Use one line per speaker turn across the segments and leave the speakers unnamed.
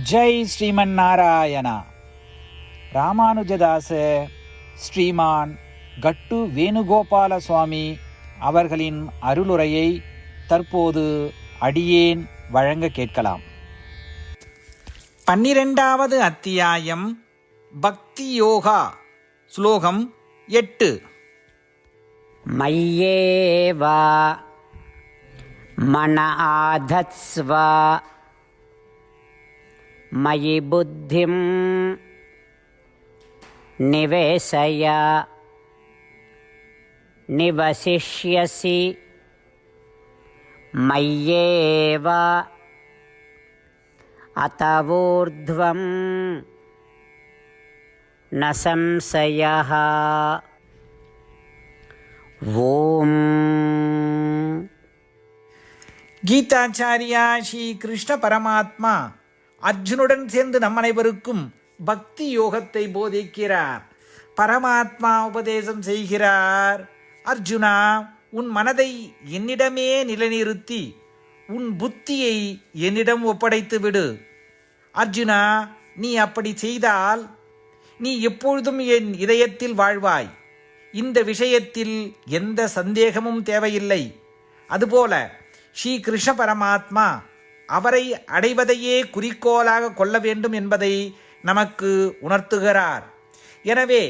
ஜெய் ஸ்ரீமன் நாராயணா. ராமானுஜதாச ஸ்ரீமான் கட்டு வேணுகோபால சுவாமி அவர்களின் அருளுரையை தற்போது அடியேன் வழங்க கேட்கலாம். 12வது அத்தியாயம் பக்தி யோகா. ஸ்லோகம் 8.
மய்யேவா மன ஆதத்ஸ்வா மயி புத்திம் நிவேசய நிவசிஷ்யசி மய்யேவ அதவோர்த்வம் ந சம்சயः. ஓம்.
கீதாச்சாரியா ஸ்ரீ கிருஷ்ண பரமாத்மா அர்ஜுனுடன் சேர்ந்து நம் அனைவருக்கும் பக்தி யோகத்தை போதிக்கிறார். பரமாத்மா உபதேசம் செய்கிறார். அர்ஜுனா, உன் மனதை என்னிடமே நிலைநிறுத்தி உன் புத்தியை என்னிடம் ஒப்படைத்து விடு. அர்ஜுனா, நீ அப்படி செய்தால் நீ எப்பொழுதும் என் இதயத்தில் வாழ்வாய். இந்த விஷயத்தில் எந்த சந்தேகமும் தேவையில்லை. அதுபோல ஸ்ரீ கிருஷ்ண பரமாத்மா அவரை அடைவதையே குறிக்கோளாக கொள்ள வேண்டும் என்பதை நமக்கு உணர்த்துகிறார். எனவே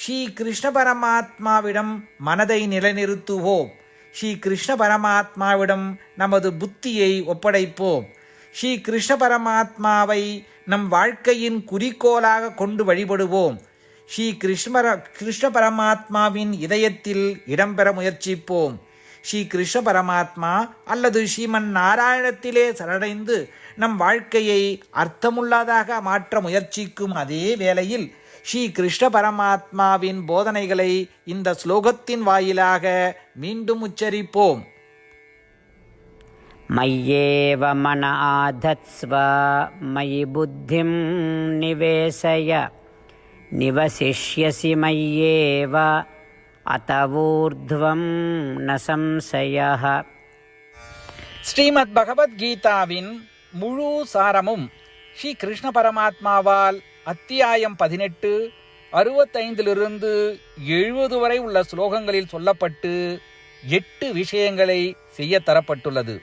ஸ்ரீ கிருஷ்ண பரமாத்மாவிடம் மனதை நிலைநிறுத்துவோம். ஸ்ரீ கிருஷ்ண பரமாத்மாவிடம் நமது புத்தியை ஒப்படைப்போம். ஸ்ரீ கிருஷ்ண பரமாத்மாவை நம் வாழ்க்கையின் குறிக்கோளாக கொண்டு வழிபடுவோம். ஸ்ரீ கிருஷ்ண பரமாத்மாவின் இதயத்தில் இடம்பெற முயற்சிப்போம். ஸ்ரீ கிருஷ்ண பரமாத்மா அல்லது ஸ்ரீமன் நாராயணத்திலே சரணடைந்து நம் வாழ்க்கையை அர்த்தமுள்ளதாக மாற்ற முயற்சிக்கும் அதே வேளையில் ஸ்ரீ கிருஷ்ண பரமாத்மாவின் போதனைகளை இந்த ஸ்லோகத்தின் வாயிலாக மீண்டும் உச்சரிப்போம்.
மய்யேவ மன ஆதத்ஸ்வ மயி புத்திம் நிவேசய நிவசிஷ்யசி மய்யேவ அதவோர்த்வம் ந சம்சயः.
ஸ்ரீமத் பகவத்கீதாவின் முழு சாரமும் ஸ்ரீ கிருஷ்ண பரமாத்மாவால் அத்தியாயம் 18 65 70 வரை உள்ள ஸ்லோகங்களில் சொல்லப்பட்டு 8 விஷயங்களை செய்ய தரப்பட்டுள்ளது.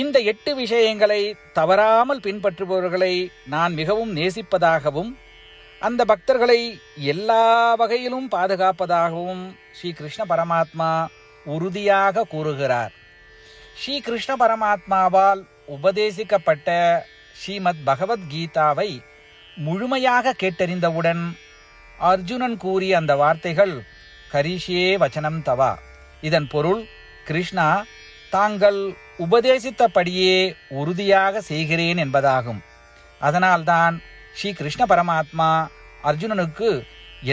இந்த 8 விஷயங்களை தவறாமல் பின்பற்றுபவர்களை நான் மிகவும் நேசிப்பதாகவும் அந்த பக்தர்களை எல்லா வகையிலும் பாதுகாப்பதாகவும் ஸ்ரீ கிருஷ்ண பரமாத்மா உறுதியாக கூறுகிறார். ஸ்ரீ கிருஷ்ண பரமாத்மாவால் உபதேசிக்கப்பட்ட ஸ்ரீமத் பகவத்கீதாவை முழுமையாக கேட்டறிந்தவுடன் அர்ஜுனன் கூறிய அந்த வார்த்தைகள் கரிஷ்யே வச்சனம் தவா. இதன் பொருள், கிருஷ்ணா, தாங்கள் உபதேசித்தபடியே உறுதியாக செய்கிறேன் என்பதாகும். அதனால்தான் ஸ்ரீ கிருஷ்ண பரமாத்மா அர்ஜுனனுக்கு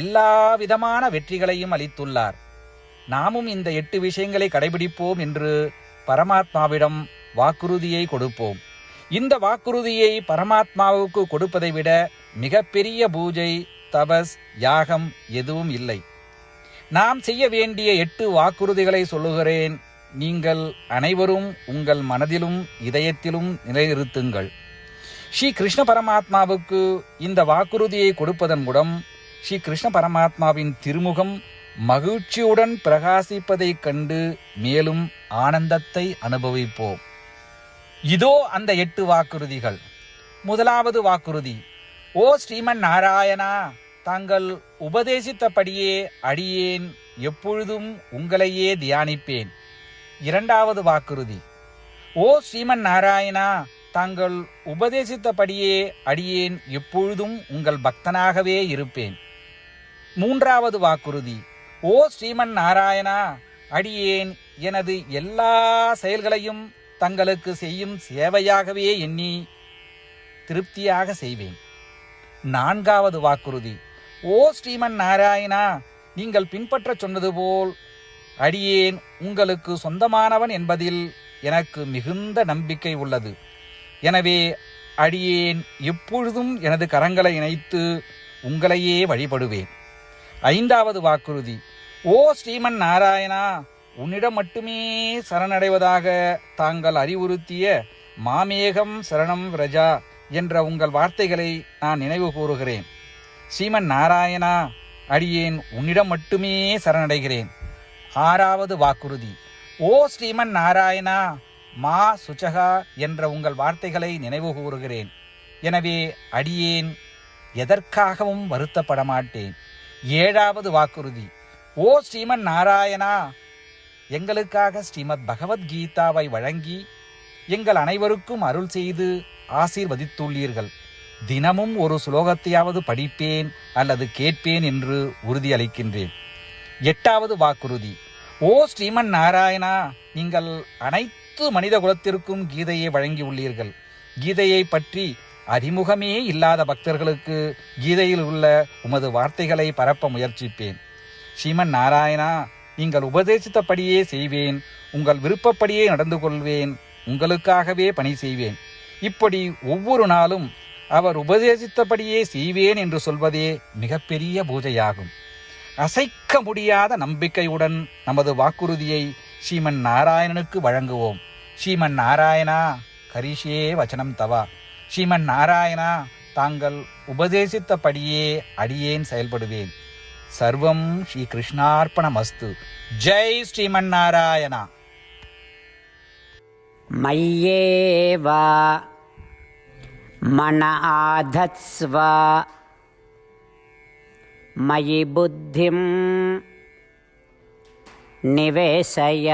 எல்லா விதமான வெற்றிகளையும் அளித்துள்ளார். நாமும் இந்த 8 விஷயங்களை கடைபிடிப்போம் என்று பரமாத்மாவிடம் வாக்குறுதியை கொடுப்போம். இந்த வாக்குறுதியை பரமாத்மாவுக்கு கொடுப்பதை விட மிகப்பெரிய பூஜை, தபஸ், யாகம் எதுவும் இல்லை. நாம் செய்ய வேண்டிய 8 வாக்குறுதிகளை சொல்லுகிறேன். நீங்கள் அனைவரும் உங்கள் மனதிலும் இதயத்திலும் நிலைநிறுத்துங்கள். ஸ்ரீ கிருஷ்ண பரமாத்மாவுக்கு இந்த வாக்குறுதியை கொடுப்பதன் மூலம் ஸ்ரீ கிருஷ்ண பரமாத்மாவின் திருமுகம் மகிழ்ச்சியுடன் பிரகாசிப்பதைக் கண்டு மேலும் ஆனந்தத்தை அனுபவிப்போம். இதோ அந்த 8 வாக்குறுதிகள். முதலாவது வாக்குறுதி: ஓ ஸ்ரீமன் நாராயணா, தாங்கள் உபதேசித்தபடியே அடியேன் எப்பொழுதும் உங்களையே தியானிப்பேன். இரண்டாவது வாக்குறுதி: ஓ ஸ்ரீமன் நாராயணா, தாங்கள் உபதேசித்தபடியே அடியேன் எப்பொழுதும் உங்கள் பக்தனாகவே இருப்பேன். மூன்றாவது வாக்குறுதி: ஓ ஸ்ரீமன் நாராயணா, அடியேன் எனது எல்லா செயல்களையும் தங்களுக்கு செய்யும் சேவையாகவே எண்ணி திருப்தியாக செய்வேன். நான்காவது வாக்குறுதி: ஓ ஸ்ரீமன் நாராயணா, நீங்கள் பின்பற்ற சொன்னது போல் அடியேன் உங்களுக்கு சொந்தமானவன் என்பதில் எனக்கு மிகுந்த நம்பிக்கை உள்ளது. எனவே அடியேன் எப்பொழுதும் எனது கரங்களை இணைத்து உங்களையே வழிபடுவேன். ஐந்தாவது வாக்குறுதி: ஓ ஸ்ரீமன் நாராயணா, உன்னிடம் மட்டுமே சரணடைவதாக தாங்கள் அறிவுறுத்திய மாமேகம் சரணம் விரஜா என்ற உங்கள் வார்த்தைகளை நான் நினைவு கூறுகிறேன். ஸ்ரீமன் நாராயணா, அடியேன் உன்னிடம் மட்டுமே சரணடைகிறேன். 6வது வாக்குறுதி. ஓ ஸ்ரீமன் நாராயணா, மா சுச்சகா என்ற உங்கள் வார்த்தைகளை நினைவு கூறுகிறேன். எனவே அடியேன் எதற்காகவும் வருத்தப்பட மாட்டேன். 7வது வாக்குறுதி. ஓ ஸ்ரீமன் நாராயணா, எங்களுக்காக ஸ்ரீமத் பகவத்கீதாவை வழங்கி எங்கள் அனைவருக்கும் அருள் செய்து ஆசீர்வதித்துள்ளீர்கள். தினமும் ஒரு ஸ்லோகத்தையாவது படிப்பேன் அல்லது கேட்பேன் என்று உறுதியளிக்கின்றேன். 8வது வாக்குறுதி. ஓ ஸ்ரீமன் நாராயணா, நீங்கள் அனைத்து மனித குலத்திற்கும் கீதையை வழங்கியுள்ளீர்கள். கீதையை பற்றி அறிமுகமே இல்லாத பக்தர்களுக்கு கீதையில் உள்ள உமது வார்த்தைகளை பரப்ப முயற்சிப்பேன். ஸ்ரீமன் நாராயணா, நீங்கள் உபதேசித்தபடியே செய்வேன். உங்கள் விருப்பப்படியே நடந்து கொள்வேன். உங்களுக்காகவே பணி செய்வேன். இப்படி ஒவ்வொரு நாளும் அவர் உபதேசித்தபடியே செய்வேன் என்று சொல்வதே மிகப்பெரிய பூஜையாகும். அசைக்க முடியாத நம்பிக்கையுடன் நமது வாக்குறுதியை ஸ்ரீமன் நாராயணனுக்கு வழங்குவோம். ஸ்ரீமன் நாராயணா, கரிஷே வச்சனம் தவா. ஸ்ரீமன் நாராயணா, தாங்கள் உபதேசித்தபடியே அடியேன் செயல்படுவேன். சர்வம் ஸ்ரீ கிருஷ்ணார்ப்பணமஸ்து. ஜெய் ஸ்ரீமன் நாராயணா.
மய்யேவ மன ஆதத்ஸ்வ மயி புத்திம் நிவேசய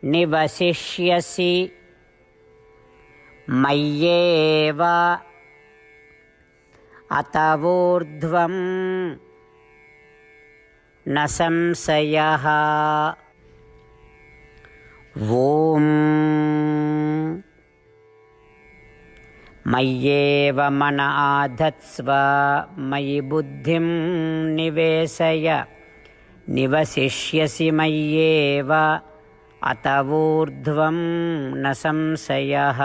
நிவசிஷ்யசி மய்யேவ அதவோர்த்வம் ந சம்சயः. ஓம் மய்யேவ மன ஆதத்ஸ்வ மயி புத்திம் நிவேசய நிவசிஷ்யசி மய்யேவ அதவோர்த்வம் ந சம்சயः.